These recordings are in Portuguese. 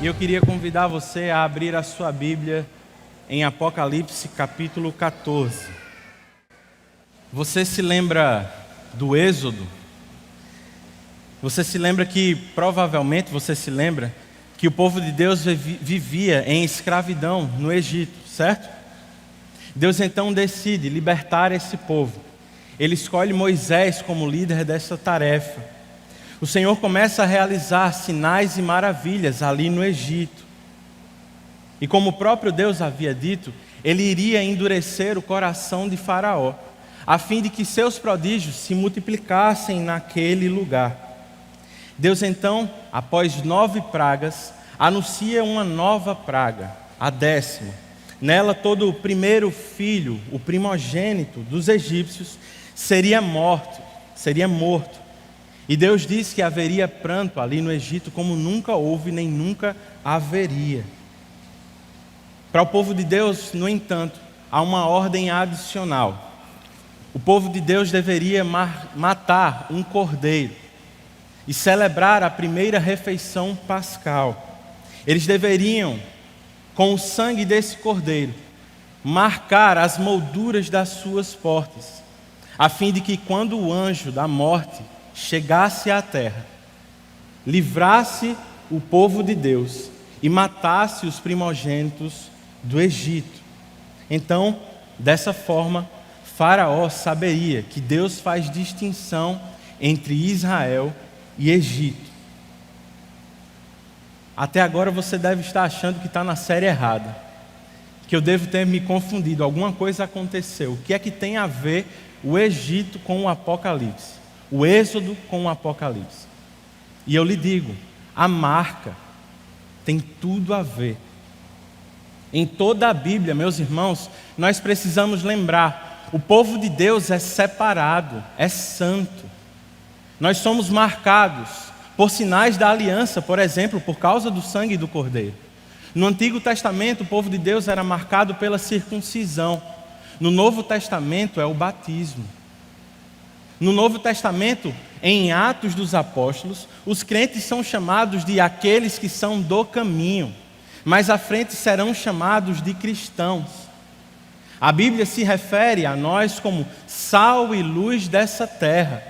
E eu queria convidar você a abrir a sua Bíblia em Apocalipse capítulo 14. Você se lembra do Êxodo? Você se lembra que, provavelmente você se lembra, que o povo de Deus vivia em escravidão no Egito, certo? Deus então decide libertar esse povo. Ele escolhe Moisés como líder dessa tarefa. O Senhor começa a realizar sinais e maravilhas ali no Egito. E como o próprio Deus havia dito, ele iria endurecer o coração de Faraó, a fim de que seus prodígios se multiplicassem naquele lugar. Deus então, após 9 pragas, anuncia uma nova praga, a 10ª. Nela todo o primeiro filho, o primogênito dos egípcios, seria morto. E Deus disse que haveria pranto ali no Egito como nunca houve nem nunca haveria. Para o povo de Deus, no entanto, há uma ordem adicional. O povo de Deus deveria matar um cordeiro e celebrar a primeira refeição pascal. Eles deveriam, com o sangue desse cordeiro, marcar as molduras das suas portas, a fim de que quando o anjo da morte chegasse à terra, livrasse o povo de Deus e matasse os primogênitos do Egito. Então, dessa forma, Faraó saberia que Deus faz distinção entre Israel e Egito. Até agora você deve estar achando que está na série errada, que eu devo ter me confundido, alguma coisa aconteceu. O que é que tem a ver o Egito com o Apocalipse? O Êxodo com o Apocalipse? E eu lhe digo, a marca tem tudo a ver. Em toda a Bíblia, meus irmãos, nós precisamos lembrar, o povo de Deus é separado, é santo. Nós somos marcados por sinais da aliança, por exemplo, por causa do sangue do Cordeiro. No Antigo Testamento, o povo de Deus era marcado pela circuncisão. No Novo Testamento é o batismo. No Novo Testamento, em Atos dos Apóstolos, os crentes são chamados de aqueles que são do caminho. Mais à frente serão chamados de cristãos. A Bíblia se refere a nós como sal e luz dessa terra.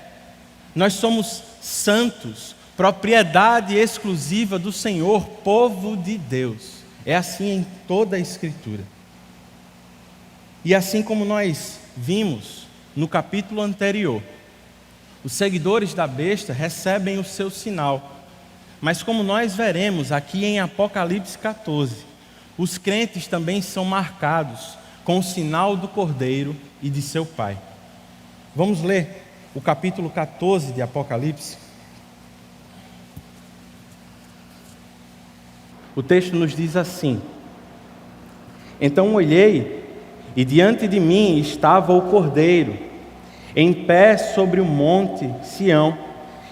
Nós somos santos, propriedade exclusiva do Senhor, povo de Deus. É assim em toda a Escritura. E assim como nós vimos no capítulo anterior, os seguidores da besta recebem o seu sinal. Mas como nós veremos aqui em Apocalipse 14, os crentes também são marcados com o sinal do Cordeiro e de seu Pai. Vamos ler o capítulo 14 de Apocalipse. O texto nos diz assim: Então olhei, e diante de mim estava o Cordeiro, em pé sobre o monte Sião,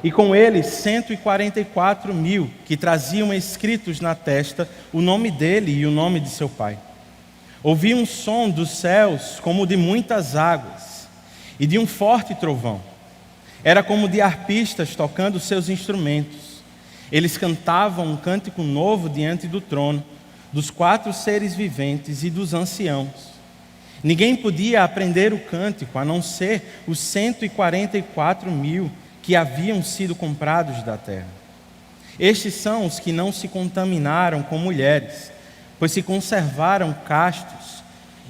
e com ele 144.000 que traziam escritos na testa o nome dele e o nome de seu Pai. Ouvi um som dos céus como de muitas águas e de um forte trovão. Era como de arpistas tocando seus instrumentos. Eles cantavam um cântico novo diante do trono, dos 4 seres viventes e dos anciãos. Ninguém podia aprender o cântico, a não ser os 144.000 que haviam sido comprados da terra. Estes são os que não se contaminaram com mulheres, pois se conservaram castos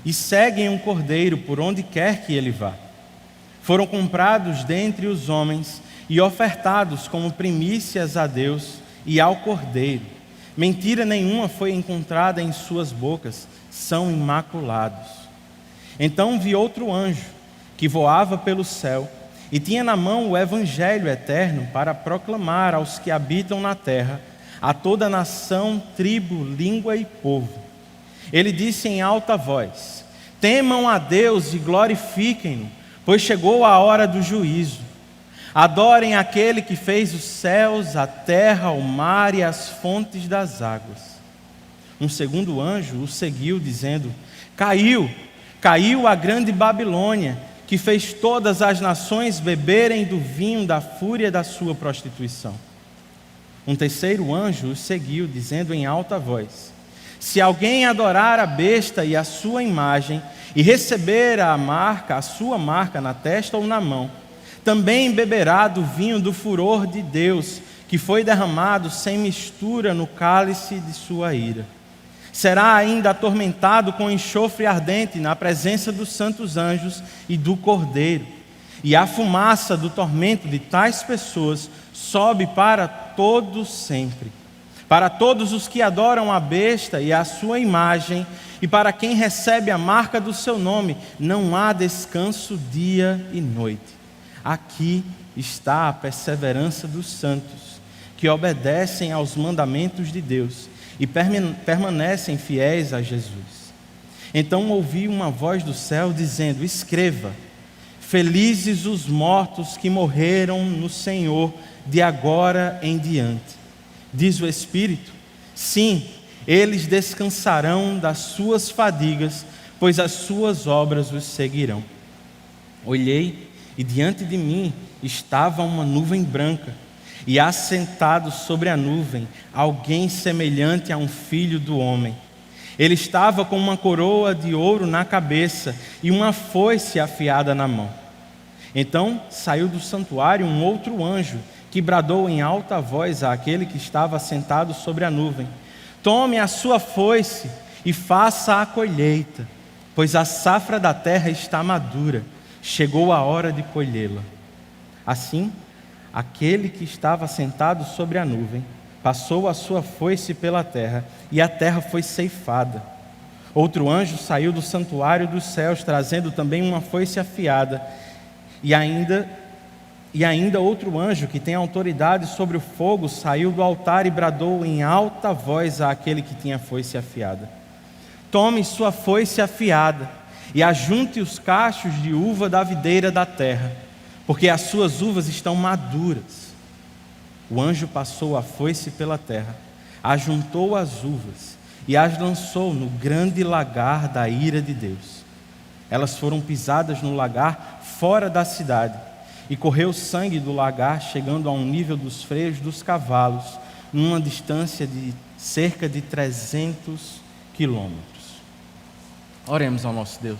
e seguem um cordeiro por onde quer que ele vá. Foram comprados dentre os homens e ofertados como primícias a Deus e ao cordeiro. Mentira nenhuma foi encontrada em suas bocas, são imaculados. Então vi outro anjo que voava pelo céu e tinha na mão o evangelho eterno para proclamar aos que habitam na terra, a toda nação, tribo, língua e povo. Ele disse em alta voz: Temam a Deus e glorifiquem-no, pois chegou a hora do juízo. Adorem aquele que fez os céus, a terra, o mar e as fontes das águas. Um segundo anjo o seguiu, dizendo: Caiu a grande Babilônia, que fez todas as nações beberem do vinho da fúria da sua prostituição. Um terceiro anjo os seguiu, dizendo em alta voz: se alguém adorar a besta e a sua imagem, e receber a sua marca na testa ou na mão, também beberá do vinho do furor de Deus, que foi derramado sem mistura no cálice de sua ira. Será ainda atormentado com enxofre ardente na presença dos santos anjos e do Cordeiro. E a fumaça do tormento de tais pessoas sobe para todos sempre. Para todos os que adoram a besta e a sua imagem, e para quem recebe a marca do seu nome, não há descanso dia e noite. Aqui está a perseverança dos santos, que obedecem aos mandamentos de Deus e permanecem fiéis a Jesus. Então ouvi uma voz do céu dizendo: escreva, felizes os mortos que morreram no Senhor de agora em diante. Diz o Espírito: sim, eles descansarão das suas fadigas, pois as suas obras os seguirão. Olhei e diante de mim estava uma nuvem branca, e assentado sobre a nuvem, alguém semelhante a um filho do homem. Ele estava com uma coroa de ouro na cabeça e uma foice afiada na mão. Então saiu do santuário um outro anjo, que bradou em alta voz àquele que estava sentado sobre a nuvem: tome a sua foice e faça a colheita, pois a safra da terra está madura, chegou a hora de colhê-la. Assim, aquele que estava sentado sobre a nuvem passou a sua foice pela terra, e a terra foi ceifada. Outro anjo saiu do santuário dos céus, trazendo também uma foice afiada, e ainda outro anjo, que tem autoridade sobre o fogo, saiu do altar e bradou em alta voz àquele que tinha a foice afiada: tome sua foice afiada e ajunte os cachos de uva da videira da terra, porque as suas uvas estão maduras. O anjo passou a foice pela terra, ajuntou as uvas e as lançou no grande lagar da ira de Deus. Elas foram pisadas no lagar fora da cidade, e correu sangue do lagar, chegando a um nível dos freios dos cavalos, numa distância de cerca de 300 quilômetros. Oremos ao nosso Deus.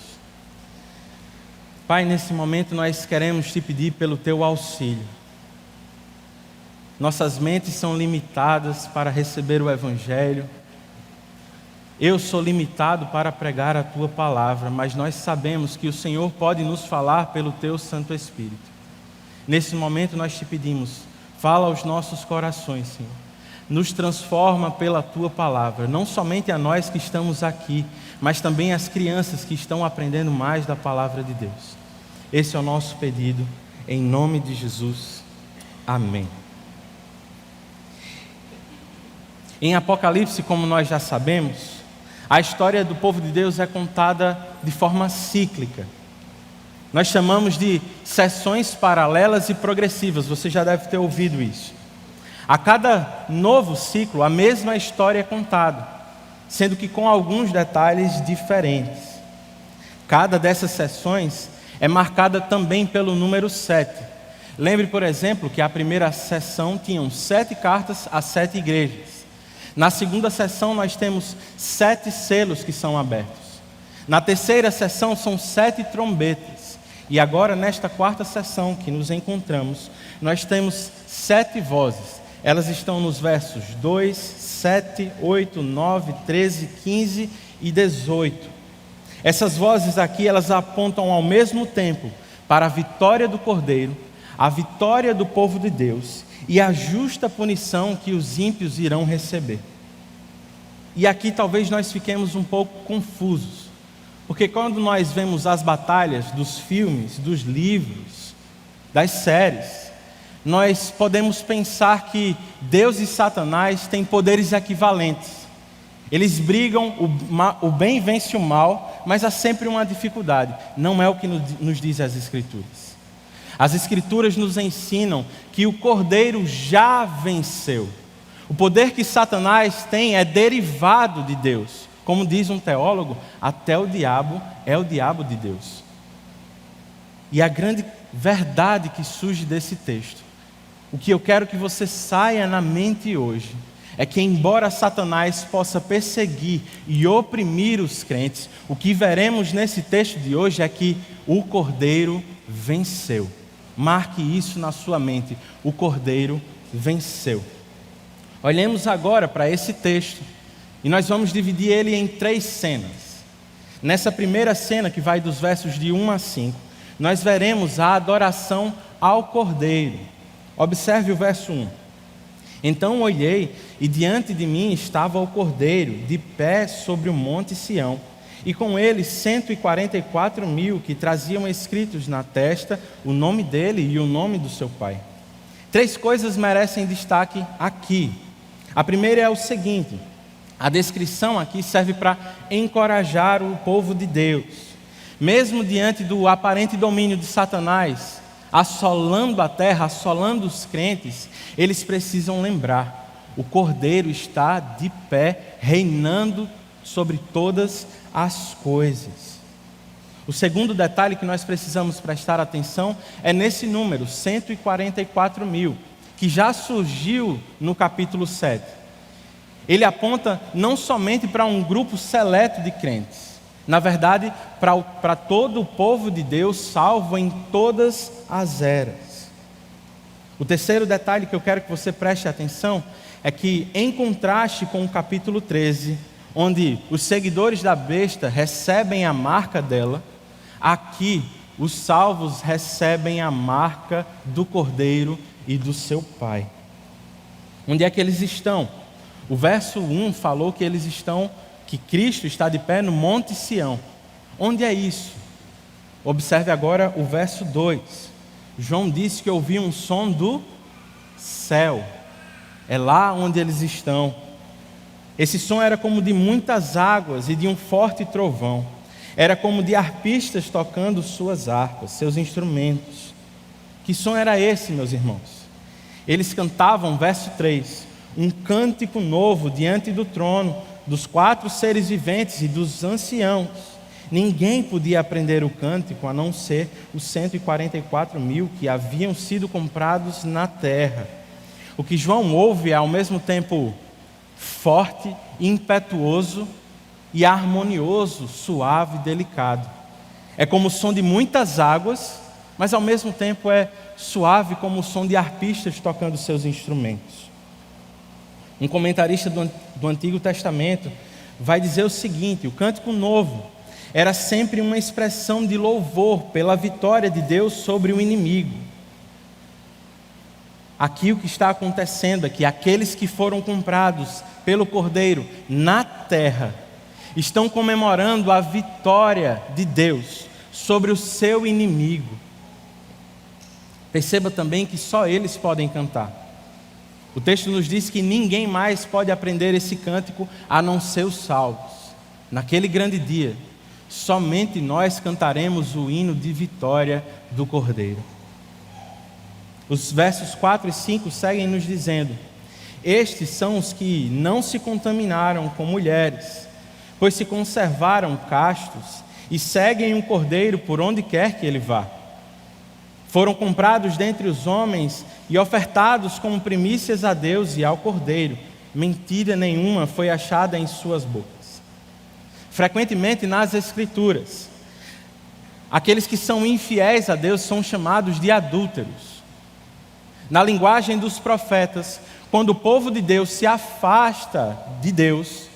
Pai, nesse momento nós queremos te pedir pelo teu auxílio. Nossas mentes são limitadas para receber o Evangelho. Eu sou limitado para pregar a tua palavra, mas nós sabemos que o Senhor pode nos falar pelo teu Santo Espírito. Nesse momento nós te pedimos, fala aos nossos corações, Senhor. Nos transforma pela tua palavra, não somente a nós que estamos aqui, mas também as crianças que estão aprendendo mais da palavra de Deus. Esse é o nosso pedido, em nome de Jesus. Amém. Em Apocalipse, como nós já sabemos, a história do povo de Deus é contada de forma cíclica. Nós chamamos de sessões paralelas e progressivas, você já deve ter ouvido isso. A cada novo ciclo, a mesma história é contada, sendo que com alguns detalhes diferentes. Cada dessas sessões é marcada também pelo número 7. Lembre, por exemplo, que a primeira sessão tinham 7 cartas a 7 igrejas. Na segunda sessão nós temos 7 selos que são abertos. Na terceira sessão são 7 trombetas. E agora, nesta quarta sessão que nos encontramos, nós temos 7 vozes. Elas estão nos versos 2, 7, 8, 9, 13, 15 e 18. Essas vozes aqui, elas apontam ao mesmo tempo para a vitória do Cordeiro, a vitória do povo de Deus e a justa punição que os ímpios irão receber. E aqui talvez nós fiquemos um pouco confusos, porque quando nós vemos as batalhas dos filmes, dos livros, das séries, nós podemos pensar que Deus e Satanás têm poderes equivalentes. Eles brigam, o bem vence o mal, mas há sempre uma dificuldade. Não é o que nos diz as Escrituras. As Escrituras nos ensinam que o Cordeiro já venceu. O poder que Satanás tem é derivado de Deus. Como diz um teólogo, até o diabo é o diabo de Deus. E a grande verdade que surge desse texto O que eu quero que você saia na mente hoje é que, embora Satanás possa perseguir e oprimir os crentes, o que veremos nesse texto de hoje é que o Cordeiro venceu. Marque isso na sua mente: o Cordeiro venceu. Olhemos agora para esse texto e nós vamos dividir ele em 3 cenas. Nessa primeira cena, que vai dos versos de 1 a 5, nós veremos a adoração ao Cordeiro. Observe o verso 1. Então olhei, e diante de mim estava o Cordeiro, de pé sobre o monte Sião, e com ele 144.000 que traziam escritos na testa o nome dele e o nome do seu pai. 3 coisas merecem destaque aqui. A primeira é o seguinte: a descrição aqui serve para encorajar o povo de Deus. Mesmo diante do aparente domínio de Satanás, assolando a terra, assolando os crentes, eles precisam lembrar: o Cordeiro está de pé, reinando sobre todas as coisas. O segundo detalhe que nós precisamos prestar atenção é nesse número, 144.000, que já surgiu no capítulo 7. Ele aponta não somente para um grupo seleto de crentes, na verdade, para todo o povo de Deus, salvo em todas as eras. O terceiro detalhe que eu quero que você preste atenção é que, em contraste com o capítulo 13, onde os seguidores da besta recebem a marca dela, aqui os salvos recebem a marca do Cordeiro e do seu Pai. Onde é que eles estão? O verso 1 falou que Cristo está de pé no monte Sião. Onde é isso? Observe agora o verso 2. João disse que ouviu um som do céu. É lá onde eles estão. Esse som era como de muitas águas e de um forte trovão. Era como de arpistas tocando suas harpas, seus instrumentos. Que som era esse, meus irmãos? Eles cantavam, verso 3, um cântico novo diante do trono, dos 4 seres viventes e dos anciãos. Ninguém podia aprender o cântico a não ser os 144.000 que haviam sido comprados na terra. O que João ouve é ao mesmo tempo forte, impetuoso e harmonioso, suave e delicado. É como o som de muitas águas, mas ao mesmo tempo é suave como o som de arpistas tocando seus instrumentos. Um comentarista do Antigo Testamento vai dizer o seguinte: o cântico novo era sempre uma expressão de louvor pela vitória de Deus sobre o inimigo. Aqui o que está acontecendo é que aqueles que foram comprados pelo Cordeiro na terra estão comemorando a vitória de Deus sobre o seu inimigo. Perceba também que só eles podem cantar. O texto nos diz que ninguém mais pode aprender esse cântico a não ser os salvos. Naquele grande dia, somente nós cantaremos o hino de vitória do Cordeiro. Os versos 4 e 5 seguem nos dizendo: estes são os que não se contaminaram com mulheres, pois se conservaram castos e seguem o Cordeiro por onde quer que ele vá. Foram comprados dentre os homens e ofertados como primícias a Deus e ao Cordeiro. Mentira nenhuma foi achada em suas bocas. Frequentemente nas Escrituras, aqueles que são infiéis a Deus são chamados de adúlteros. Na linguagem dos profetas, quando o povo de Deus se afasta de Deus,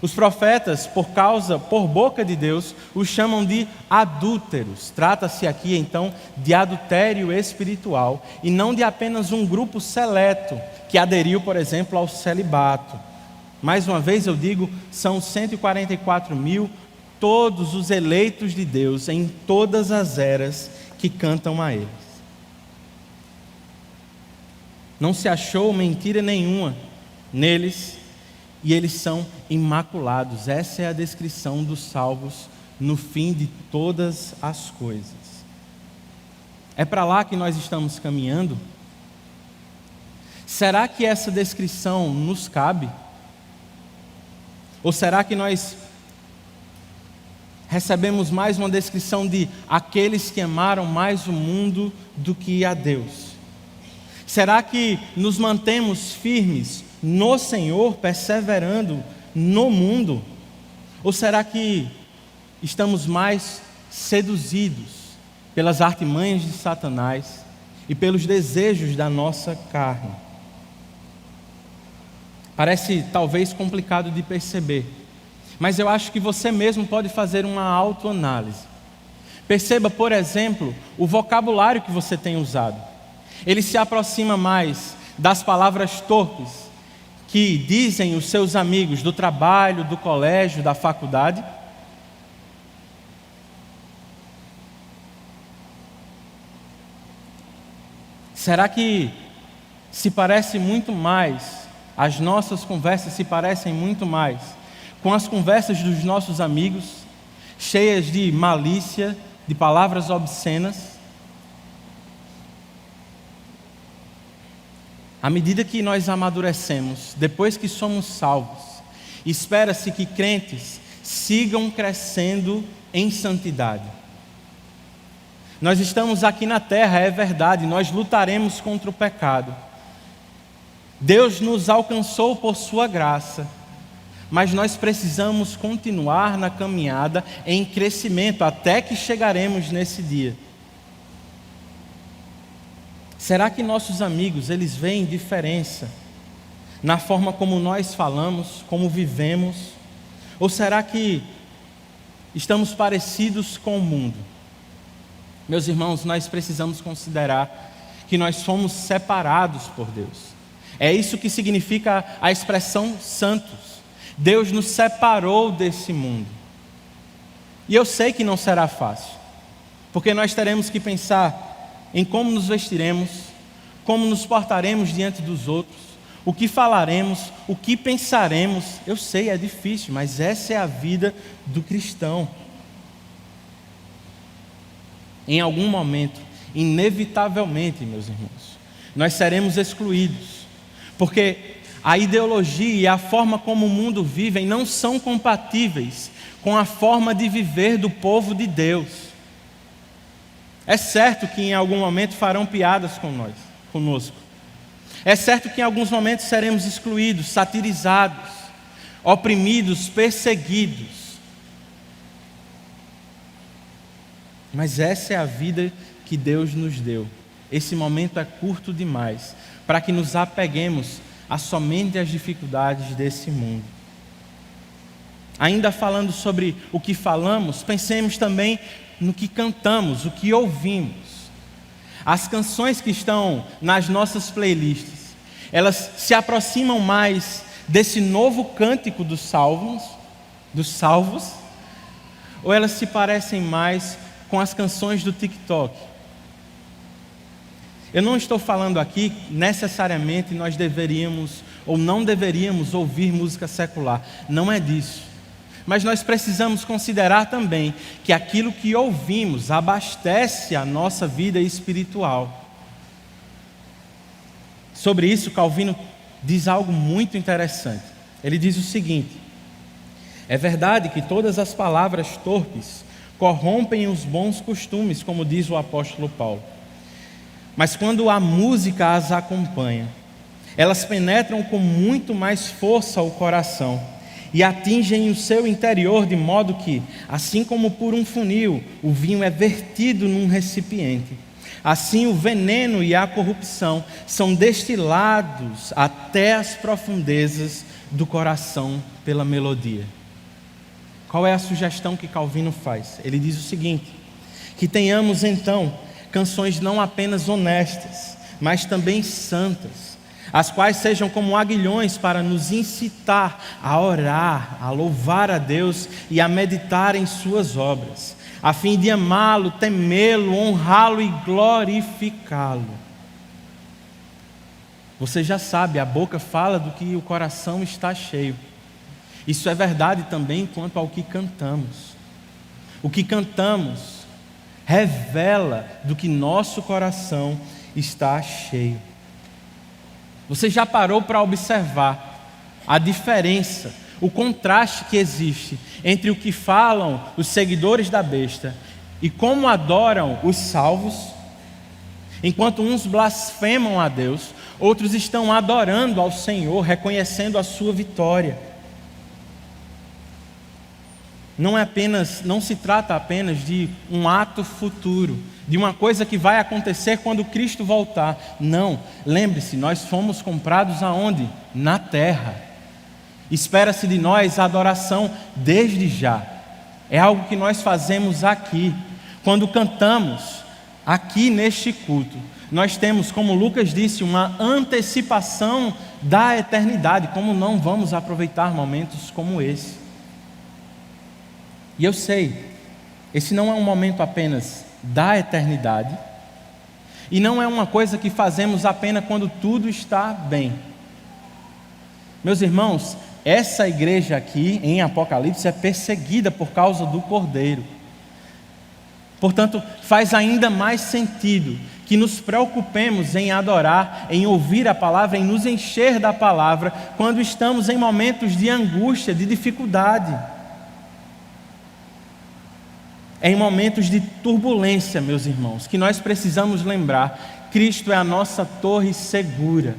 os profetas, por boca de Deus, os chamam de adúlteros. Trata-se aqui então de adultério espiritual e não de apenas um grupo seleto que aderiu, por exemplo, ao celibato. Mais uma vez eu digo, são 144.000, todos os eleitos de Deus em todas as eras que cantam a Ele. Não se achou mentira nenhuma neles e eles são imaculados. Essa é a descrição dos salvos no fim de todas as coisas. É para lá que nós estamos caminhando? Será que essa descrição nos cabe? Ou será que nós recebemos mais uma descrição de aqueles que amaram mais o mundo do que a Deus? Será que nos mantemos firmes no Senhor, perseverando no mundo? Ou será que estamos mais seduzidos pelas artimanhas de Satanás e pelos desejos da nossa carne? Parece talvez complicado de perceber, mas eu acho que você mesmo pode fazer uma autoanálise. Perceba, por exemplo, o vocabulário que você tem usado. Ele se aproxima mais das palavras torpes que dizem os seus amigos do trabalho, do colégio, da faculdade? Será que se parece muito mais, as nossas conversas se parecem muito mais com as conversas dos nossos amigos, cheias de malícia, de palavras obscenas? À medida que nós amadurecemos, depois que somos salvos, espera-se que crentes sigam crescendo em santidade. Nós estamos aqui na terra, é verdade, nós lutaremos contra o pecado. Deus nos alcançou por sua graça, mas nós precisamos continuar na caminhada em crescimento até que chegaremos nesse dia. Será que nossos amigos, eles veem diferença na forma como nós falamos, como vivemos? Ou será que estamos parecidos com o mundo? Meus irmãos, nós precisamos considerar que nós somos separados por Deus. É isso que significa a expressão santos. Deus nos separou desse mundo. E eu sei que não será fácil, porque nós teremos que pensar em como nos vestiremos, como nos portaremos diante dos outros, o que falaremos, o que pensaremos. Eu sei, é difícil, mas essa é a vida do cristão. Em algum momento, inevitavelmente, meus irmãos, nós seremos excluídos, porque a ideologia e a forma como o mundo vive não são compatíveis com a forma de viver do povo de Deus. É certo que em algum momento farão piadas conosco. É certo que em alguns momentos seremos excluídos, satirizados, oprimidos, perseguidos. Mas essa é a vida que Deus nos deu. Esse momento é curto demais para que nos apeguemos a somente as dificuldades desse mundo. Ainda falando sobre o que falamos, pensemos também no que cantamos, o que ouvimos. As canções que estão nas nossas playlists, elas se aproximam mais desse novo cântico dos salvos, ou elas se parecem mais com as canções do TikTok? Eu não estou falando aqui necessariamente nós deveríamos ou não deveríamos ouvir música secular, não é disso. Mas nós precisamos considerar também que aquilo que ouvimos abastece a nossa vida espiritual. Sobre isso, Calvino diz algo muito interessante. Ele diz o seguinte: é verdade que todas as palavras torpes corrompem os bons costumes, como diz o apóstolo Paulo. Mas quando a música as acompanha, elas penetram com muito mais força o coração e atingem o seu interior, de modo que, assim como por um funil, o vinho é vertido num recipiente, assim o veneno e a corrupção são destilados até as profundezas do coração pela melodia. Qual é a sugestão que Calvino faz? Ele diz o seguinte: que tenhamos então canções não apenas honestas, mas também santas, as quais sejam como aguilhões para nos incitar a orar, a louvar a Deus e a meditar em suas obras, a fim de amá-lo, temê-lo, honrá-lo e glorificá-lo. Você já sabe, a boca fala do que o coração está cheio. Isso é verdade também quanto ao que cantamos. O que cantamos revela do que nosso coração está cheio. Você já parou para observar a diferença, o contraste que existe entre o que falam os seguidores da besta e como adoram os salvos? Enquanto uns blasfemam a Deus, outros estão adorando ao Senhor, reconhecendo a sua vitória. Não se trata apenas de um ato futuro, de uma coisa que vai acontecer quando Cristo voltar. Não, lembre-se, nós fomos comprados aonde? Na terra. Espera-se de nós a adoração desde já. É algo que nós fazemos aqui. Quando cantamos aqui neste culto, nós temos, como Lucas disse, uma antecipação da eternidade. Como não vamos aproveitar momentos como esse? E eu sei, esse não é um momento apenas da eternidade, e não é uma coisa que fazemos apenas quando tudo está bem. Meus irmãos, essa igreja aqui em Apocalipse é perseguida por causa do Cordeiro. Portanto, faz ainda mais sentido que nos preocupemos em adorar, em ouvir a palavra, em nos encher da palavra, quando estamos em momentos de angústia, de dificuldade. É em momentos de turbulência, meus irmãos, que nós precisamos lembrar: Cristo é a nossa torre segura.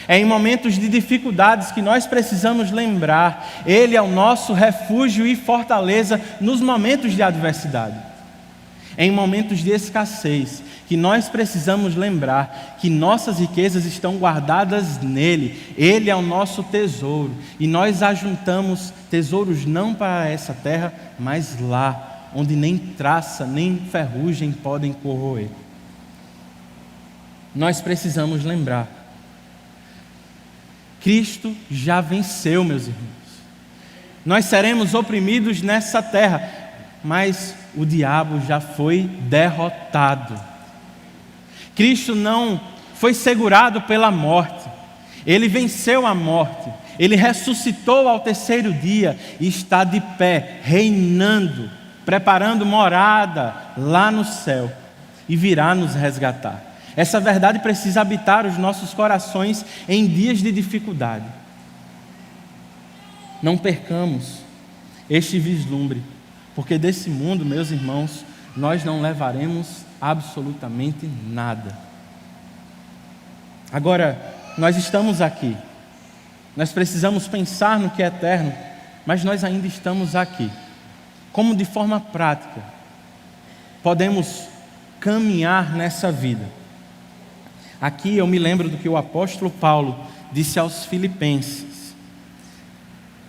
É em momentos de dificuldades que nós precisamos lembrar: Ele é o nosso refúgio e fortaleza nos momentos de adversidade. É em momentos de escassez que nós precisamos lembrar que nossas riquezas estão guardadas nele. Ele é o nosso tesouro, e nós ajuntamos tesouros não para essa terra, mas lá, onde nem traça, nem ferrugem podem corroer. Nós precisamos lembrar: Cristo já venceu, meus irmãos. Nós seremos oprimidos nessa terra, mas o diabo já foi derrotado. Cristo não foi segurado pela morte. Ele venceu a morte. Ele ressuscitou ao terceiro dia e está de pé, reinando, preparando morada lá no céu, e virá nos resgatar. Essa verdade precisa habitar os nossos corações em dias de dificuldade. Não percamos este vislumbre, porque desse mundo, meus irmãos, nós não levaremos absolutamente nada. Agora, nós estamos aqui, nós precisamos pensar no que é eterno, mas nós ainda estamos aqui. Como de forma prática podemos caminhar nessa vida? Aqui eu me lembro do que o apóstolo Paulo disse aos Filipenses,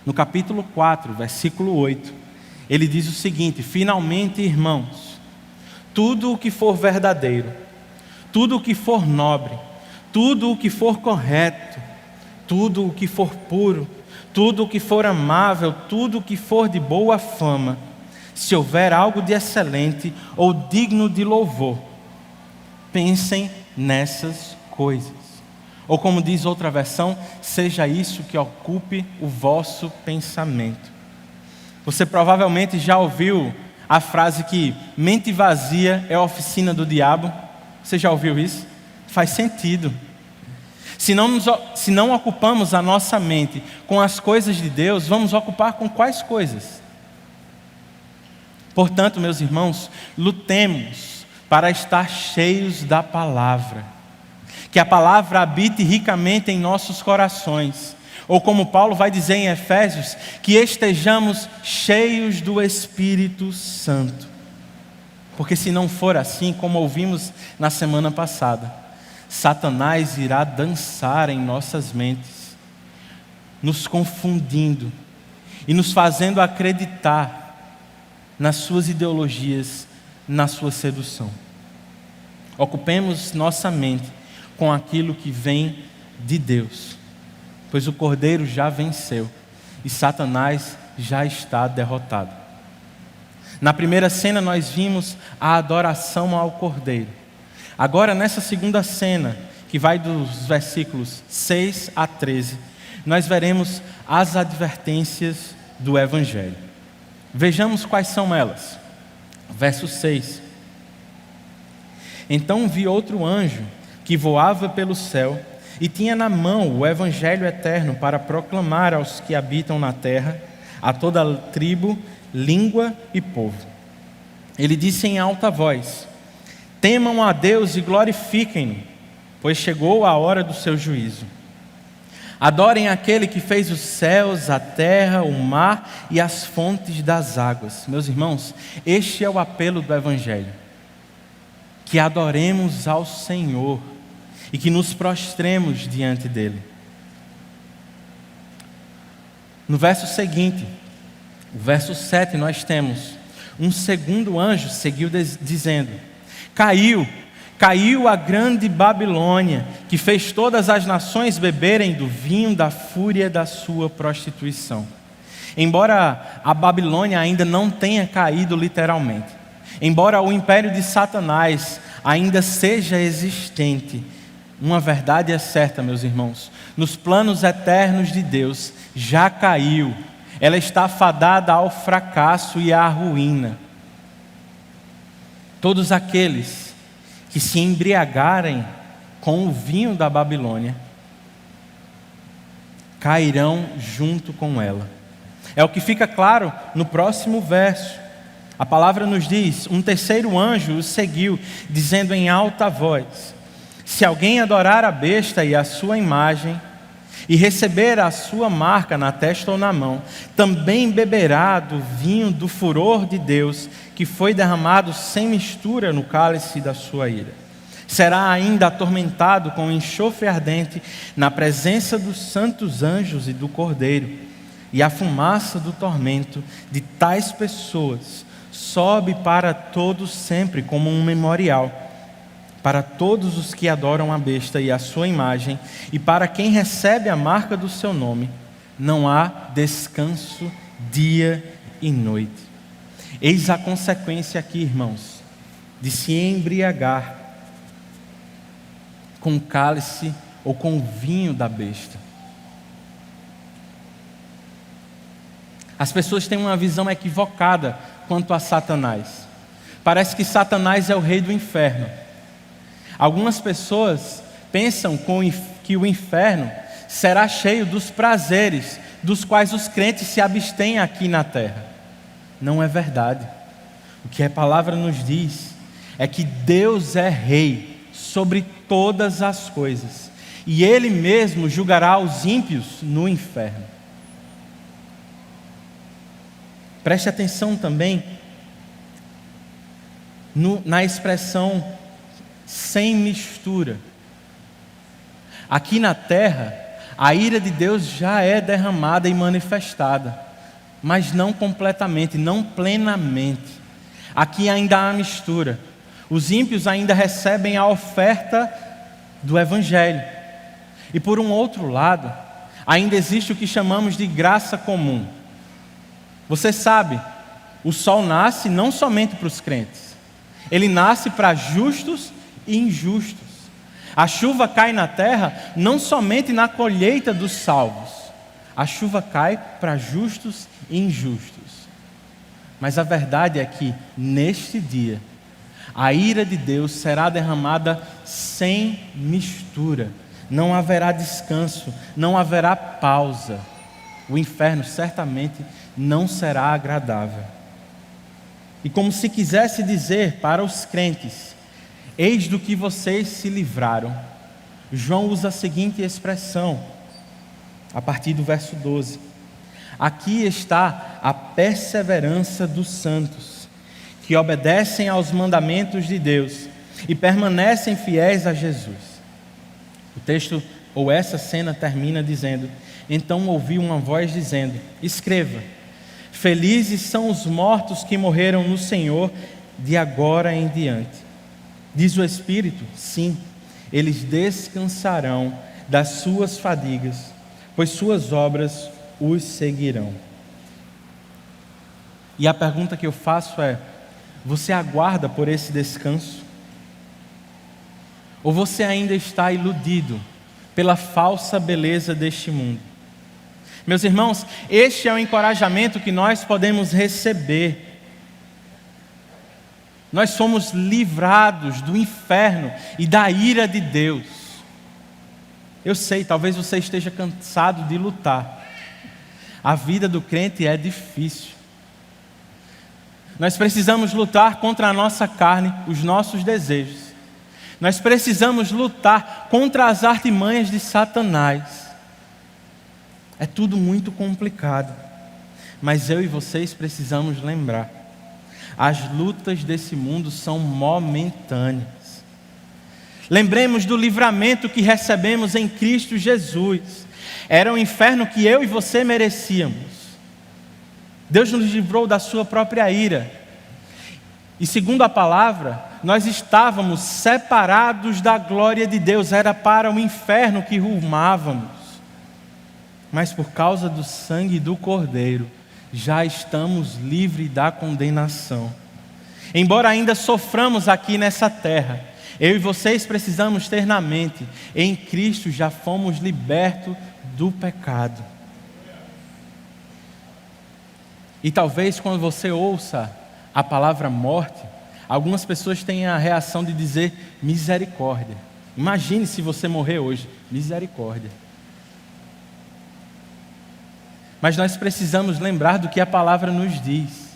no capítulo 4, versículo 8. Ele diz o seguinte: finalmente, irmãos, tudo o que for verdadeiro, tudo o que for nobre, tudo o que for correto, tudo o que for puro, tudo o que for amável, tudo o que for de boa fama, se houver algo de excelente ou digno de louvor, pensem nessas coisas. Ou como diz outra versão, seja isso que ocupe o vosso pensamento. Você provavelmente já ouviu a frase que mente vazia é a oficina do diabo. Você já ouviu isso? Faz sentido. Se não ocupamos a nossa mente com as coisas de Deus, vamos ocupar com quais coisas? Portanto, meus irmãos, lutemos para estar cheios da palavra. Que a palavra habite ricamente em nossos corações. Ou como Paulo vai dizer em Efésios, que estejamos cheios do Espírito Santo. Porque se não for assim, como ouvimos na semana passada, Satanás irá dançar em nossas mentes, nos confundindo e nos fazendo acreditar nas suas ideologias, na sua sedução. Ocupemos nossa mente com aquilo que vem de Deus, pois o Cordeiro já venceu e Satanás já está derrotado. Na primeira cena nós vimos a adoração ao Cordeiro. Agora nessa segunda cena, que vai dos versículos 6 a 13, nós veremos as advertências do Evangelho. Vejamos quais são elas. Verso 6. Então vi outro anjo que voava pelo céu e tinha na mão o Evangelho eterno para proclamar aos que habitam na terra, a toda tribo, língua e povo. Ele disse em alta voz: Temam a Deus e glorifiquem-no, pois chegou a hora do seu juízo. Adorem aquele que fez os céus, a terra, o mar e as fontes das águas. Meus irmãos, este é o apelo do Evangelho. Que adoremos ao Senhor e que nos prostremos diante dele. No verso seguinte, o verso 7, nós temos: um segundo anjo seguiu dizendo: Caiu a grande Babilônia, que fez todas as nações beberem do vinho da fúria da sua prostituição. Embora a Babilônia ainda não tenha caído literalmente, embora o império de Satanás ainda seja existente, uma verdade é certa, meus irmãos: nos planos eternos de Deus já caiu. Ela está fadada ao fracasso e à ruína. Todos aqueles que se embriagarem com o vinho da Babilônia cairão junto com ela. É o que fica claro no próximo verso. A palavra nos diz: um terceiro anjo o seguiu, dizendo em alta voz: se alguém adorar a besta e a sua imagem, e receber a sua marca na testa ou na mão, também beberá do vinho do furor de Deus, que foi derramado sem mistura no cálice da sua ira. Será ainda atormentado com enxofre ardente na presença dos santos anjos e do Cordeiro. E a fumaça do tormento de tais pessoas sobe para todos sempre como um memorial, para todos os que adoram a besta e a sua imagem, e para quem recebe a marca do seu nome, não há descanso dia e noite. Eis a consequência aqui, irmãos, de se embriagar com o cálice ou com o vinho da besta. As pessoas têm uma visão equivocada quanto a Satanás. Parece que Satanás é o rei do inferno. Algumas pessoas pensam que o inferno será cheio dos prazeres dos quais os crentes se abstêm aqui na terra. Não é verdade. O que a palavra nos diz é que Deus é rei sobre todas as coisas, e Ele mesmo julgará os ímpios no inferno. Preste atenção também na expressão sem mistura. Aqui na terra, a ira de Deus já é derramada e manifestada, mas não completamente, não plenamente. Aqui ainda há mistura. Os ímpios ainda recebem a oferta do Evangelho. E por um outro lado, ainda existe o que chamamos de graça comum. Você sabe, o sol nasce não somente para os crentes. Ele nasce para justos e injustos. A chuva cai na terra não somente na colheita dos salvos. A chuva cai para justos e injustos. Mas a verdade é que, neste dia, a ira de Deus será derramada sem mistura. Não haverá descanso, não haverá pausa. O inferno certamente não será agradável. E como se quisesse dizer para os crentes: eis do que vocês se livraram. João usa a seguinte expressão, a partir do verso 12: aqui está a perseverança dos santos, que obedecem aos mandamentos de Deus e permanecem fiéis a Jesus. O texto, ou essa cena, termina dizendo: então ouvi uma voz dizendo: escreva, felizes são os mortos que morreram no Senhor de agora em diante. Diz o Espírito: sim, eles descansarão das suas fadigas, pois suas obras os seguirão. E a pergunta que eu faço é: você aguarda por esse descanso? Ou você ainda está iludido pela falsa beleza deste mundo? Meus irmãos, este é o encorajamento que nós podemos receber. Nós somos livrados do inferno e da ira de Deus. Eu sei, talvez você esteja cansado de lutar. A vida do crente é difícil. Nós precisamos lutar contra a nossa carne, os nossos desejos. Nós precisamos lutar contra as artimanhas de Satanás. É tudo muito complicado. Mas eu e vocês precisamos lembrar: as lutas desse mundo são momentâneas. Lembremos do livramento que recebemos em Cristo Jesus. Era o inferno que eu e você merecíamos. Deus nos livrou da sua própria ira. E segundo a palavra, nós estávamos separados da glória de Deus. Era para o inferno que rumávamos. Mas por causa do sangue do Cordeiro, já estamos livres da condenação. Embora ainda soframos aqui nessa terra, eu e vocês precisamos ter na mente: em Cristo já fomos libertos do pecado. E talvez quando você ouça a palavra morte, algumas pessoas têm a reação de dizer misericórdia. Imagine se você morrer hoje, misericórdia. Mas nós precisamos lembrar do que a palavra nos diz.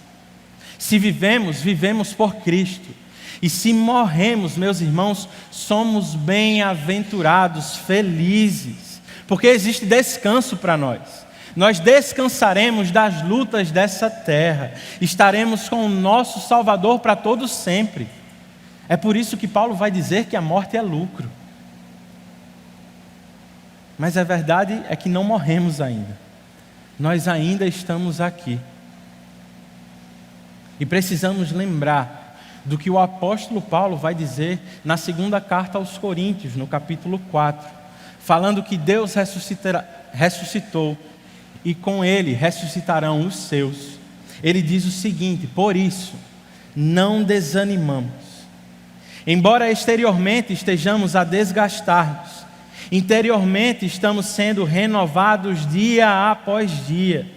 Se vivemos, vivemos por Cristo. E se morremos, meus irmãos, somos bem-aventurados, felizes, porque existe descanso para nós. Nós descansaremos das lutas dessa terra, estaremos com o nosso Salvador para todo sempre. É por isso que Paulo vai dizer que a morte é lucro. Mas a verdade é que não morremos ainda. Nós ainda estamos aqui. E precisamos lembrar do que o apóstolo Paulo vai dizer na segunda carta aos Coríntios, no capítulo 4, falando que Deus ressuscitou e com Ele ressuscitarão os seus. Ele diz o seguinte: por isso, não desanimamos. Embora exteriormente estejamos a desgastar-nos, interiormente estamos sendo renovados dia após dia,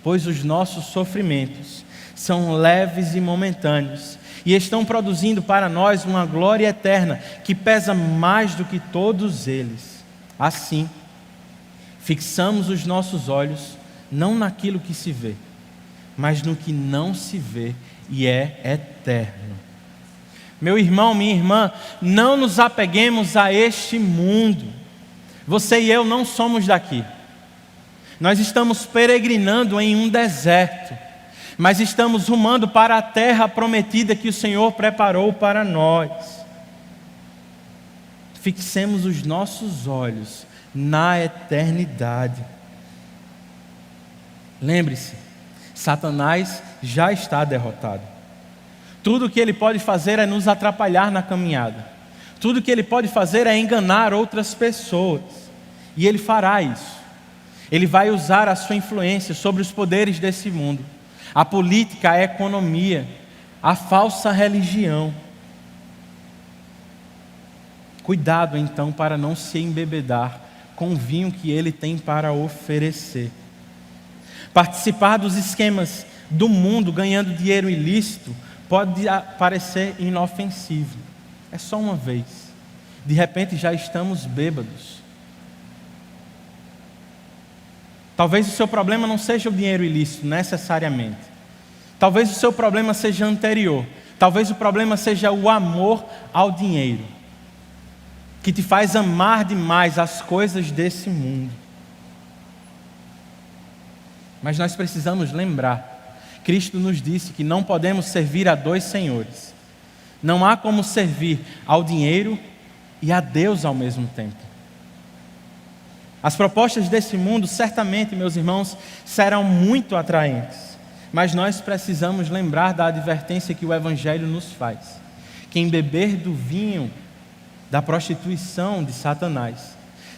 pois os nossos sofrimentos são leves e momentâneos e estão produzindo para nós uma glória eterna que pesa mais do que todos eles. Assim, fixamos os nossos olhos não naquilo que se vê, mas no que não se vê e é eterno. Meu irmão, minha irmã, não nos apeguemos a este mundo. Você e eu não somos daqui. Nós estamos peregrinando em um deserto, mas estamos rumando para a terra prometida que o Senhor preparou para nós. Fixemos os nossos olhos na eternidade. Lembre-se, Satanás já está derrotado. Tudo o que ele pode fazer é nos atrapalhar na caminhada. Tudo o que ele pode fazer é enganar outras pessoas. E ele fará isso. Ele vai usar a sua influência sobre os poderes desse mundo, a política, a economia, a falsa religião. Cuidado então para não se embebedar com o vinho que ele tem para oferecer. Participar dos esquemas do mundo ganhando dinheiro ilícito pode parecer inofensivo. É só uma vez. De repente já estamos bêbados. Talvez o seu problema não seja o dinheiro ilícito necessariamente. Talvez o seu problema seja anterior. Talvez o problema seja o amor ao dinheiro, que te faz amar demais as coisas desse mundo. Mas nós precisamos lembrar, Cristo nos disse que não podemos servir a dois senhores. Não há como servir ao dinheiro e a Deus ao mesmo tempo. As propostas desse mundo, certamente, meus irmãos, serão muito atraentes. Mas nós precisamos lembrar da advertência que o Evangelho nos faz. Quem beber do vinho da prostituição de Satanás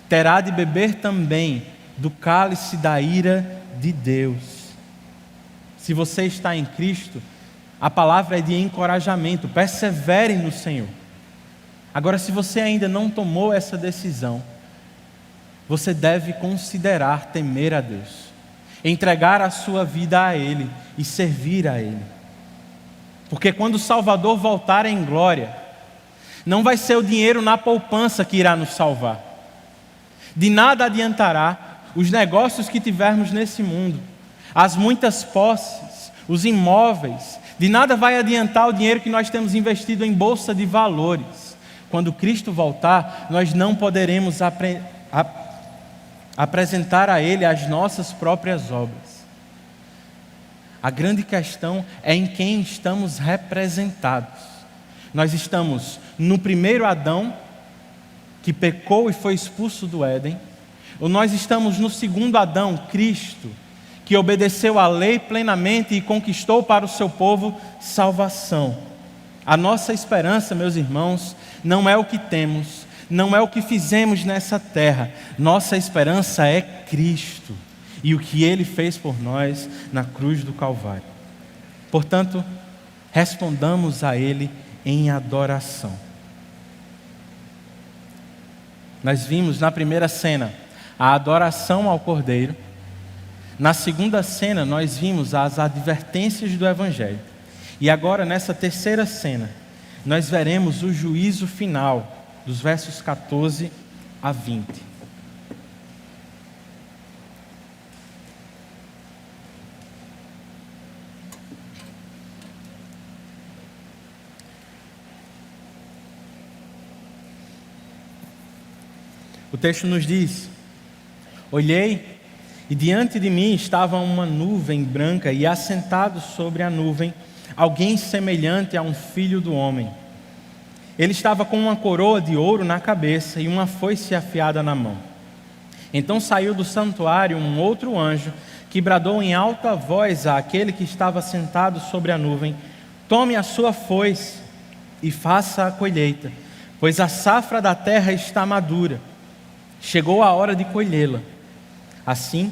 terá de beber também do cálice da ira de Deus. Se você está em Cristo, a palavra é de encorajamento. Persevere no Senhor. Agora, se você ainda não tomou essa decisão, você deve considerar temer a Deus, entregar a sua vida a Ele e servir a Ele. Porque quando o Salvador voltar em glória, não vai ser o dinheiro na poupança que irá nos salvar. De nada adiantará os negócios que tivermos nesse mundo, as muitas posses, os imóveis, De nada vai adiantar o dinheiro que nós temos investido em bolsa de valores. Quando Cristo voltar, nós não poderemos apresentar a Ele as nossas próprias obras. A grande questão é em quem estamos representados. Nós estamos no primeiro Adão, que pecou e foi expulso do Éden, ou nós estamos no segundo Adão, Cristo, que obedeceu à lei plenamente e conquistou para o seu povo salvação. A nossa esperança, meus irmãos, não é o que temos, não é o que fizemos nessa terra. Nossa esperança é Cristo e o que Ele fez por nós na cruz do Calvário. Portanto, respondamos a Ele em adoração. Nós vimos na primeira cena a adoração ao Cordeiro. Na segunda cena, nós vimos as advertências do Evangelho. E agora, nessa terceira cena, nós veremos o juízo final, dos versos 14 a 20. O texto nos diz: olhei, e diante de mim estava uma nuvem branca, e assentado sobre a nuvem, alguém semelhante a um filho do homem. Ele estava com uma coroa de ouro na cabeça e uma foice afiada na mão. Então saiu do santuário um outro anjo, que bradou em alta voz àquele que estava sentado sobre a nuvem: tome a sua foice e faça a colheita, pois a safra da terra está madura. Chegou a hora de colhê-la. Assim,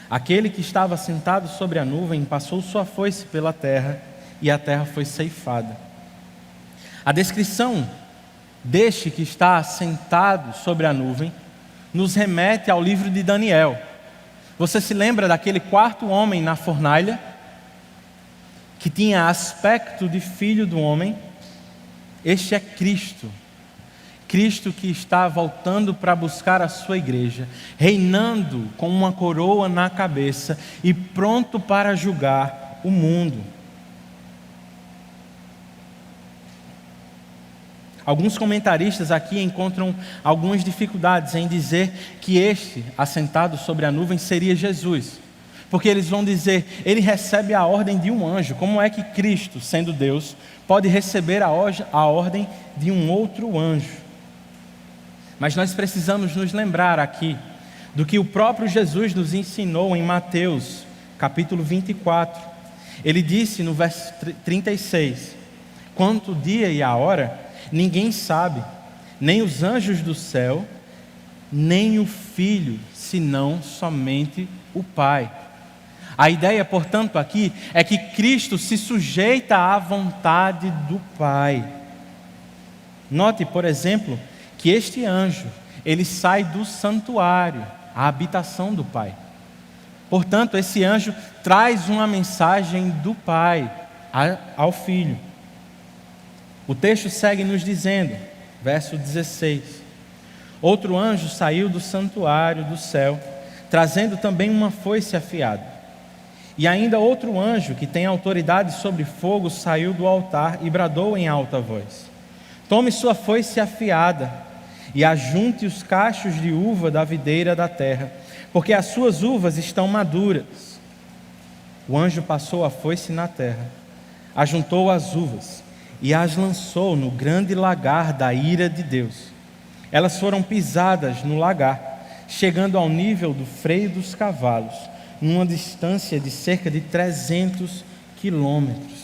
aquele que estava sentado sobre a nuvem passou sua foice pela terra, e a terra foi ceifada. A descrição deste que está sentado sobre a nuvem nos remete ao livro de Daniel. Você se lembra daquele quarto homem na fornalha, que tinha aspecto de filho do homem? Este é Cristo. Cristo que está voltando para buscar a sua igreja, reinando com uma coroa na cabeça e pronto para julgar o mundo. Alguns comentaristas aqui encontram algumas dificuldades em dizer que este, assentado sobre a nuvem, seria Jesus. Porque eles vão dizer, ele recebe a ordem de um anjo. Como é que Cristo, sendo Deus, pode receber a ordem de um outro anjo? Mas nós precisamos nos lembrar aqui do que o próprio Jesus nos ensinou em Mateus, capítulo 24. Ele disse no verso 36, quanto o dia e a hora, ninguém sabe, nem os anjos do céu, nem o Filho, senão somente o Pai. A ideia, portanto, aqui é que Cristo se sujeita à vontade do Pai. Note, por exemplo, que este anjo, ele sai do santuário, a habitação do Pai. Portanto, esse anjo traz uma mensagem do Pai ao Filho. O texto segue nos dizendo, verso 16: outro anjo saiu do santuário do céu, trazendo também uma foice afiada. E ainda outro anjo, que tem autoridade sobre fogo, saiu do altar e bradou em alta voz: tome sua foice afiada e ajunte os cachos de uva da videira da terra, porque as suas uvas estão maduras. O anjo passou a foice na terra, ajuntou as uvas e as lançou no grande lagar da ira de Deus. Elas foram pisadas no lagar, chegando ao nível do freio dos cavalos, numa distância de cerca de 300 quilômetros.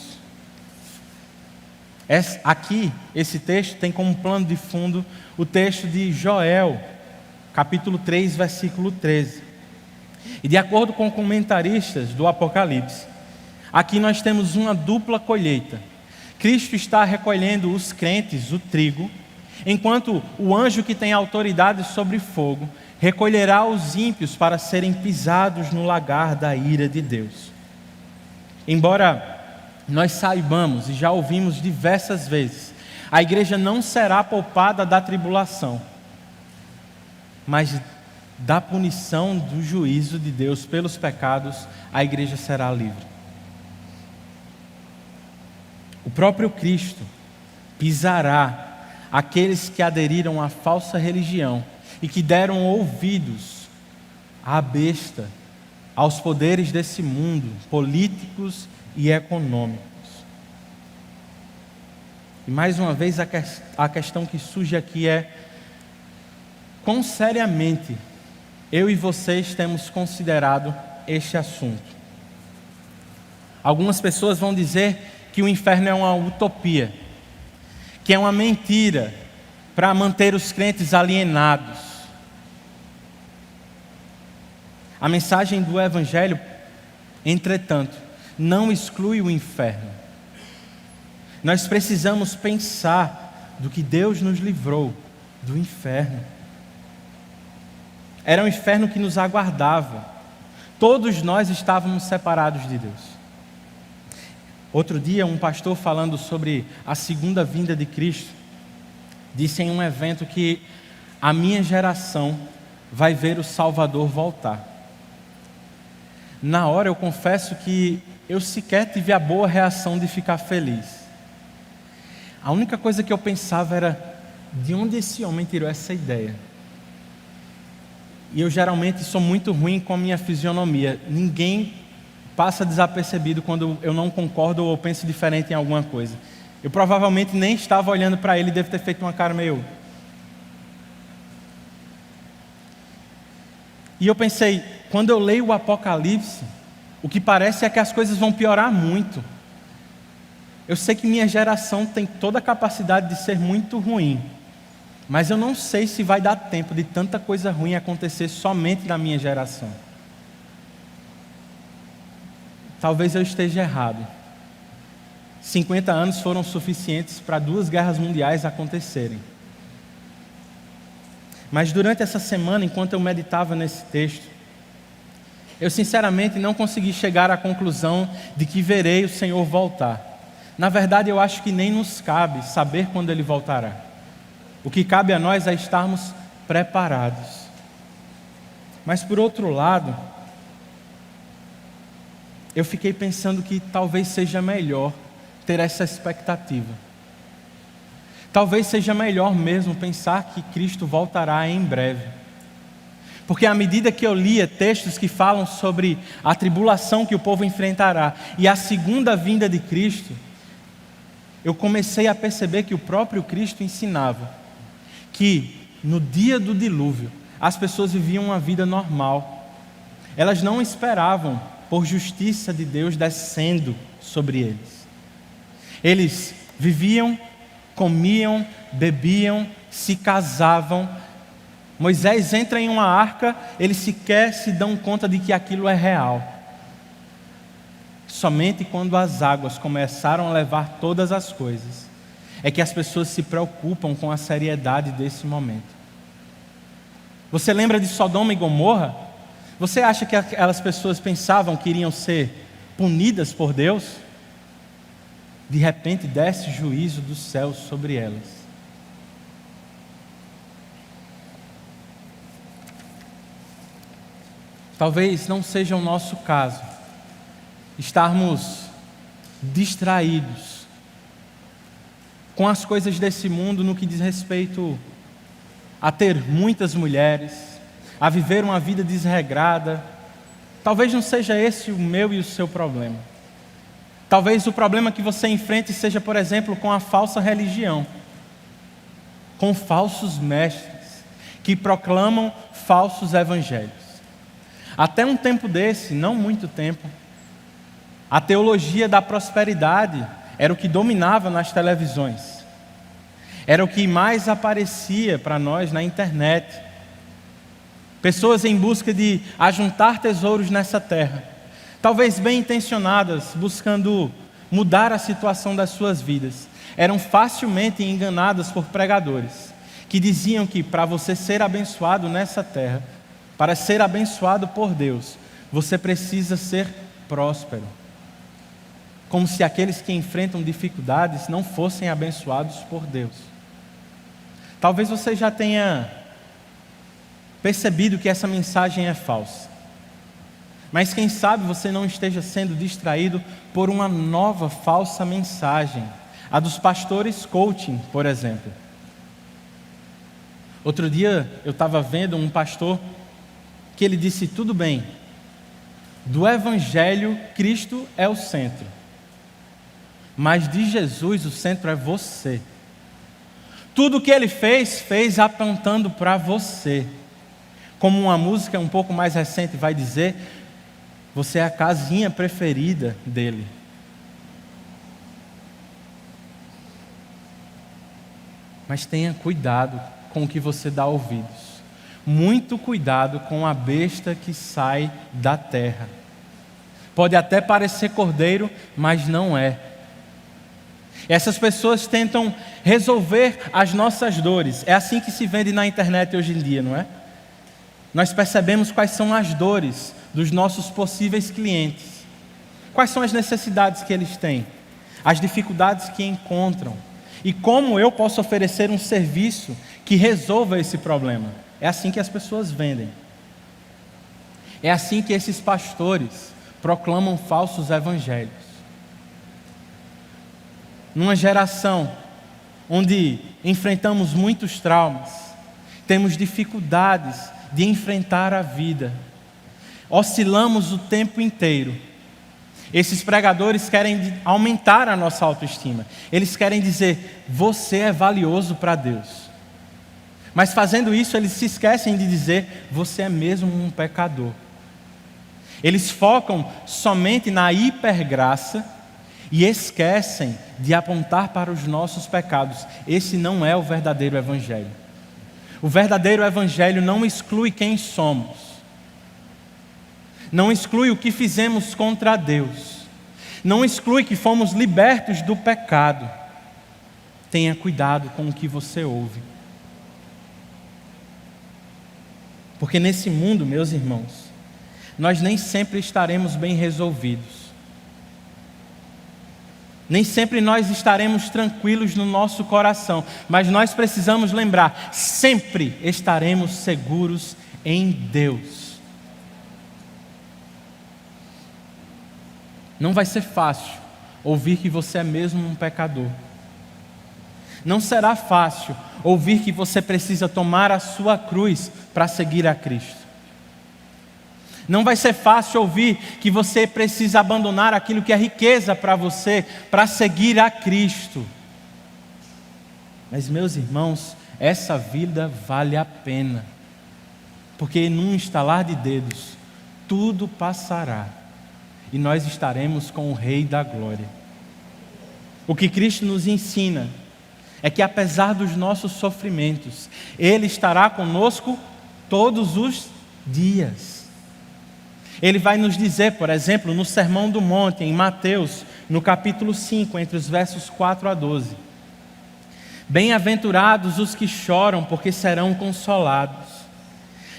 Aqui, esse texto tem como plano de fundo o texto de Joel, capítulo 3, versículo 13. E de acordo com comentaristas do Apocalipse, aqui nós temos uma dupla colheita. Cristo está recolhendo os crentes, o trigo, enquanto o anjo que tem autoridade sobre fogo recolherá os ímpios para serem pisados no lagar da ira de Deus. Embora nós saibamos e já ouvimos diversas vezes, a igreja não será poupada da tribulação, mas da punição do juízo de Deus pelos pecados, a igreja será livre. próprio Cristo pisará aqueles que aderiram à falsa religião e que deram ouvidos à besta, aos poderes desse mundo, políticos e econômicos. E mais uma vez a questão que surge aqui é: quão seriamente eu e vocês temos considerado este assunto? Algumas pessoas vão dizer que o inferno é uma utopia, que é uma mentira para manter os crentes alienados. A mensagem do Evangelho, entretanto, não exclui o inferno. Nós precisamos pensar do que Deus nos livrou do inferno. Era um inferno que nos aguardava. Todos nós estávamos separados de Deus. Outro dia, um pastor falando sobre a segunda vinda de Cristo, disse em um evento que a minha geração vai ver o Salvador voltar. Na hora eu confesso que eu sequer tive a boa reação de ficar feliz. A única coisa que eu pensava era: de onde esse homem tirou essa ideia? E eu geralmente sou muito ruim com a minha fisionomia. Ninguém passa desapercebido quando eu não concordo ou penso diferente em alguma coisa. Eu provavelmente nem estava olhando para ele, devo ter feito uma cara meio... E eu pensei, quando eu leio o Apocalipse, o que parece é que as coisas vão piorar muito. Eu sei que minha geração tem toda a capacidade de ser muito ruim, mas eu não sei se vai dar tempo de tanta coisa ruim acontecer somente na minha geração. Talvez eu esteja errado. 50 anos foram suficientes para 2 guerras mundiais acontecerem. Mas durante essa semana, enquanto eu meditava nesse texto, eu sinceramente não consegui chegar à conclusão de que verei o Senhor voltar. Na verdade, eu acho que nem nos cabe saber quando Ele voltará. O que cabe a nós é estarmos preparados. Mas por outro lado, eu fiquei pensando que talvez seja melhor ter essa expectativa. Talvez seja melhor mesmo pensar que Cristo voltará em breve. Porque à medida que eu lia textos que falam sobre a tribulação que o povo enfrentará e a segunda vinda de Cristo, eu comecei a perceber que o próprio Cristo ensinava que no dia do dilúvio as pessoas viviam uma vida normal. Elas não esperavam por justiça de Deus descendo sobre eles. Eles viviam, comiam, bebiam, se casavam. Moisés entra em uma arca, eles sequer se dão conta de que aquilo é real. Somente quando as águas começaram a levar todas as coisas, é que as pessoas se preocupam com a seriedade desse momento. Você lembra de Sodoma e Gomorra? Você acha que aquelas pessoas pensavam que iriam ser punidas por Deus? De repente desce juízo dos céus sobre elas. Talvez não seja o nosso caso estarmos distraídos com as coisas desse mundo no que diz respeito a ter muitas mulheres, a viver uma vida desregrada. Talvez não seja esse o meu e o seu problema. Talvez o problema que você enfrente seja, por exemplo, com a falsa religião, com falsos mestres que proclamam falsos evangelhos. Até um tempo desse, não muito tempo, a teologia da prosperidade era o que dominava nas televisões. Era o que mais aparecia para nós na internet. Pessoas em busca de ajuntar tesouros nessa terra, talvez bem intencionadas, buscando mudar a situação das suas vidas, eram facilmente enganadas por pregadores que diziam que para você ser abençoado nessa terra, para ser abençoado por Deus, você precisa ser próspero. Como se aqueles que enfrentam dificuldades não fossem abençoados por Deus. Talvez você já tenha percebido que essa mensagem é falsa. Mas quem sabe você não esteja sendo distraído por uma nova falsa mensagem A dos pastores coaching, por exemplo. Outro dia eu estava vendo um pastor que ele disse: tudo bem, do Evangelho Cristo é o centro, mas de Jesus o centro é você. Tudo que ele fez apontando para você. Como uma música um pouco mais recente vai dizer, você é a casinha preferida dele. Mas tenha cuidado com o que você dá ouvidos. Muito cuidado com a besta que sai da terra. Pode até parecer cordeiro, mas não é. Essas pessoas tentam resolver as nossas dores. É assim que se vende na internet hoje em dia, não é? Nós percebemos quais são as dores dos nossos possíveis clientes. Quais são as necessidades que eles têm, as dificuldades que encontram e como eu posso oferecer um serviço que resolva esse problema. É assim que as pessoas vendem. É assim que esses pastores proclamam falsos evangelhos. Numa geração onde enfrentamos muitos traumas, temos dificuldades de enfrentar a vida, oscilamos o tempo inteiro. Esses pregadores querem aumentar a nossa autoestima. Eles querem dizer: você é valioso para Deus. Mas fazendo isso, eles se esquecem de dizer: você é mesmo um pecador. Eles focam somente na hipergraça e esquecem de apontar para os nossos pecados. Esse não é o verdadeiro evangelho. O verdadeiro evangelho não exclui quem somos. Não exclui o que fizemos contra Deus. Não exclui que fomos libertos do pecado. Tenha cuidado com o que você ouve. Porque nesse mundo, meus irmãos, nós nem sempre estaremos bem resolvidos. Nem sempre nós estaremos tranquilos no nosso coração. Mas nós precisamos lembrar, sempre estaremos seguros em Deus. Não vai ser fácil ouvir que você é mesmo um pecador. Não será fácil ouvir que você precisa tomar a sua cruz para seguir a Cristo. Não vai ser fácil ouvir que você precisa abandonar aquilo que é riqueza para você, para seguir a Cristo. Mas, meus irmãos, essa vida vale a pena. Porque num estalar de dedos, tudo passará. E nós estaremos com o Rei da Glória. O que Cristo nos ensina é que apesar dos nossos sofrimentos, Ele estará conosco todos os dias. Ele vai nos dizer, por exemplo, no Sermão do Monte, em Mateus, no capítulo 5, entre os versos 4 a 12. Bem-aventurados os que choram, porque serão consolados.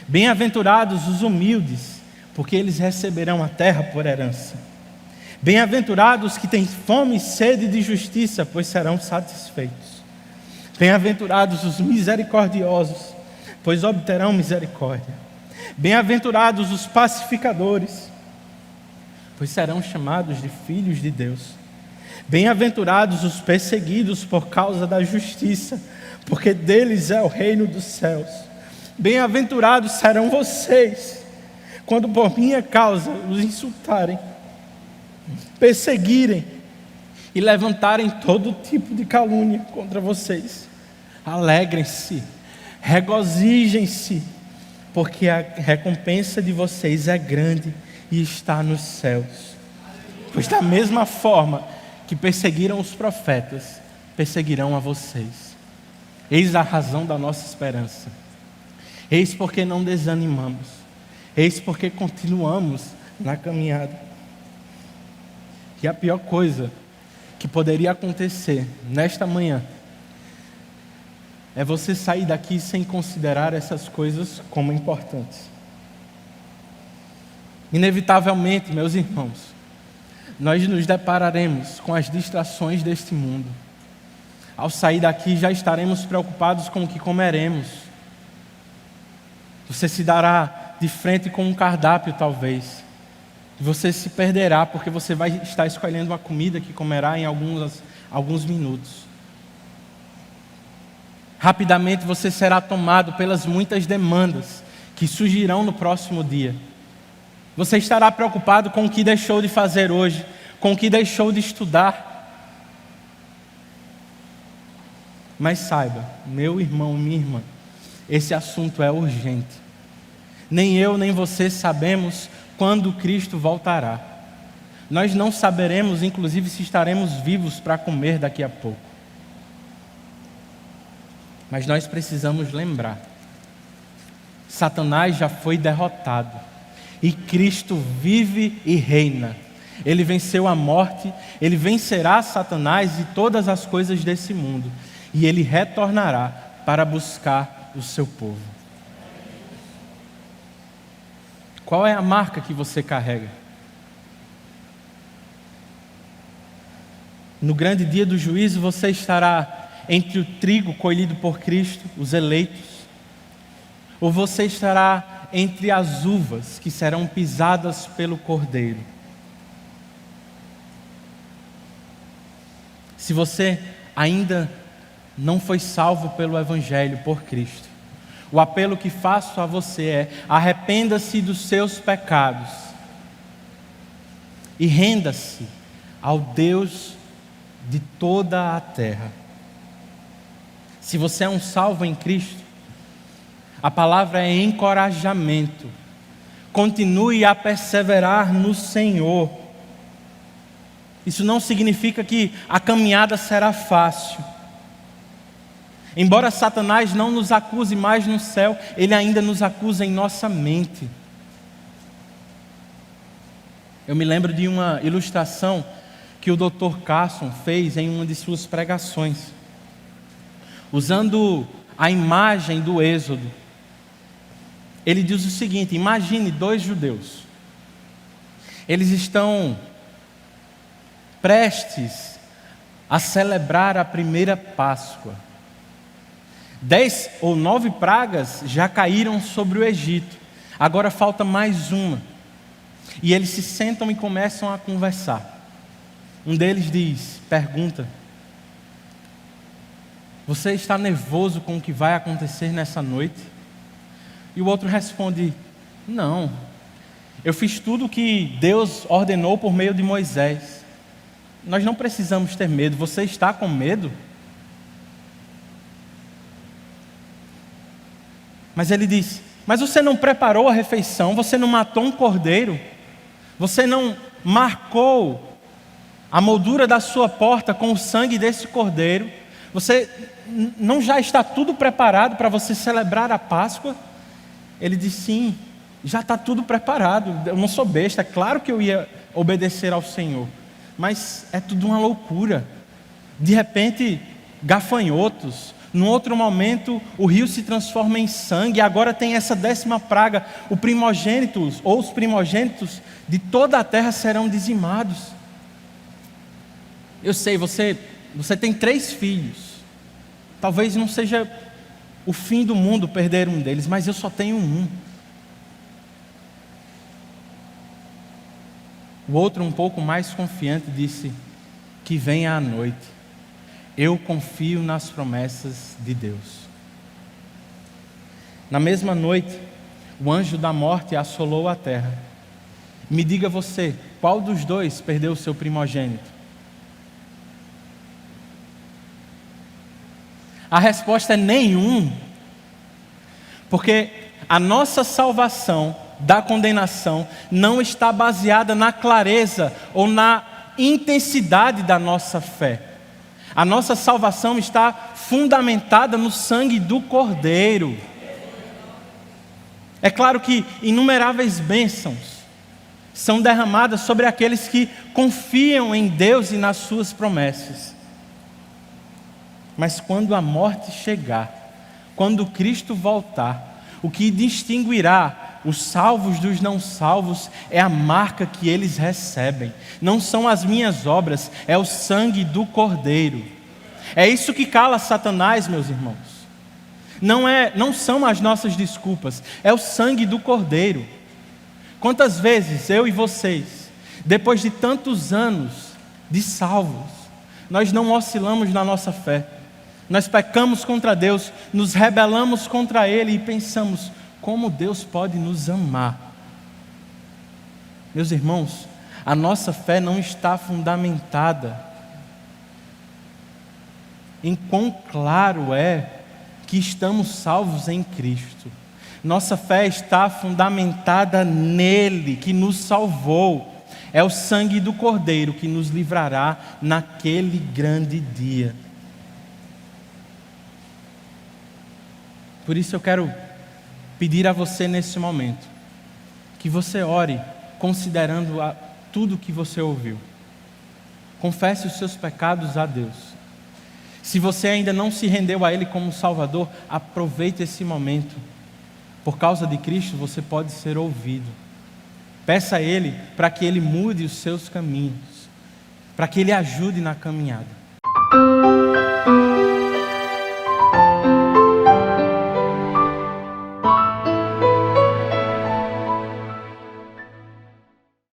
Bem-aventurados os humildes, porque eles receberão a terra por herança. Bem-aventurados que têm fome e sede de justiça, pois serão satisfeitos. Bem-aventurados os misericordiosos, pois obterão misericórdia. Bem-aventurados os pacificadores, pois serão chamados de filhos de Deus. Bem-aventurados os perseguidos por causa da justiça, porque deles é o reino dos céus. Bem-aventurados serão vocês, quando por minha causa os insultarem, perseguirem e levantarem todo tipo de calúnia contra vocês. Alegrem-se, regozijem-se, porque a recompensa de vocês é grande e está nos céus. Pois da mesma forma que perseguiram os profetas, perseguirão a vocês. Eis a razão da nossa esperança. Eis porque não desanimamos. Eis porque continuamos na caminhada. E a pior coisa que poderia acontecer nesta manhã é você sair daqui sem considerar essas coisas como importantes. Inevitavelmente, meus irmãos, nós nos depararemos com as distrações deste mundo. Ao sair daqui já estaremos preocupados com o que comeremos. Você se dará de frente com um cardápio talvez. Você se perderá, porque você vai estar escolhendo uma comida que comerá em alguns minutos. Rapidamente você será tomado pelas muitas demandas que surgirão no próximo dia. Você estará preocupado com o que deixou de fazer hoje, com o que deixou de estudar. Mas saiba, meu irmão, minha irmã, esse assunto é urgente. Nem eu, nem você sabemos quando Cristo voltará. Nós não saberemos, inclusive, se estaremos vivos para comer daqui a pouco. Mas nós precisamos lembrar: Satanás já foi derrotado e Cristo vive e reina. Ele venceu a morte, ele vencerá Satanás e todas as coisas desse mundo, e ele retornará para buscar o seu povo. Qual é a marca que você carrega? No grande dia do juízo, você estará entre o trigo colhido por Cristo, os eleitos, ou você estará entre as uvas que serão pisadas pelo Cordeiro? Se você ainda não foi salvo pelo Evangelho, por Cristo, o apelo que faço a você é: arrependa-se dos seus pecados e renda-se ao Deus de toda a terra. Se você é um salvo em Cristo, a palavra é encorajamento. Continue a perseverar no Senhor. Isso não significa que a caminhada será fácil. Embora Satanás não nos acuse mais no céu, ele ainda nos acusa em nossa mente. Eu me lembro de uma ilustração que o Dr. Carson fez em uma de suas pregações, usando a imagem do Êxodo. Ele diz o seguinte: imagine 2 judeus. Eles estão prestes a celebrar a primeira Páscoa. 10 ou 9 pragas já caíram sobre o Egito. Agora falta mais uma. E eles se sentam e começam a conversar. Um deles pergunta: você está nervoso com o que vai acontecer nessa noite? E o outro responde: não, eu fiz tudo o que Deus ordenou por meio de Moisés. Nós não precisamos ter medo. Você está com medo? Mas ele diz: mas você não preparou a refeição, você não matou um cordeiro, você não marcou a moldura da sua porta com o sangue desse cordeiro, você não já está tudo preparado para você celebrar a Páscoa? Ele diz: sim, já está tudo preparado, eu não sou besta, é claro que eu ia obedecer ao Senhor, mas é tudo uma loucura. De repente, gafanhotos. Num outro momento, o rio se transforma em sangue. Agora tem essa 10ª praga. Os primogênitos de toda a terra serão dizimados. Eu sei, você tem 3 filhos. Talvez não seja o fim do mundo perder um deles, mas eu só tenho um. O outro, um pouco mais confiante, disse: que venha a noite. Eu confio nas promessas de Deus. Na mesma noite, o anjo da morte assolou a terra. Me diga você, qual dos 2 perdeu o seu primogênito? A resposta é nenhum. Porque a nossa salvação da condenação não está baseada na clareza ou na intensidade da nossa fé. A nossa salvação está fundamentada no sangue do Cordeiro. É claro que inumeráveis bênçãos são derramadas sobre aqueles que confiam em Deus e nas suas promessas. Mas quando a morte chegar, quando Cristo voltar, o que distinguirá os salvos dos não salvos é a marca que eles recebem. Não são as minhas obras, é o sangue do Cordeiro. É isso que cala Satanás, meus irmãos. Não são as nossas desculpas, é o sangue do Cordeiro. Quantas vezes eu e vocês, depois de tantos anos de salvos, nós não oscilamos na nossa fé, nós pecamos contra Deus, nos rebelamos contra Ele e pensamos, como Deus pode nos amar? Meus irmãos, a nossa fé não está fundamentada em quão claro é que estamos salvos em Cristo. Nossa fé está fundamentada nele, que nos salvou. É o sangue do Cordeiro que nos livrará naquele grande dia. Por isso eu quero pedir a você nesse momento, que você ore considerando tudo que você ouviu. Confesse os seus pecados a Deus. Se você ainda não se rendeu a Ele como Salvador, aproveite esse momento. Por causa de Cristo, você pode ser ouvido. Peça a Ele para que Ele mude os seus caminhos, para que Ele ajude na caminhada.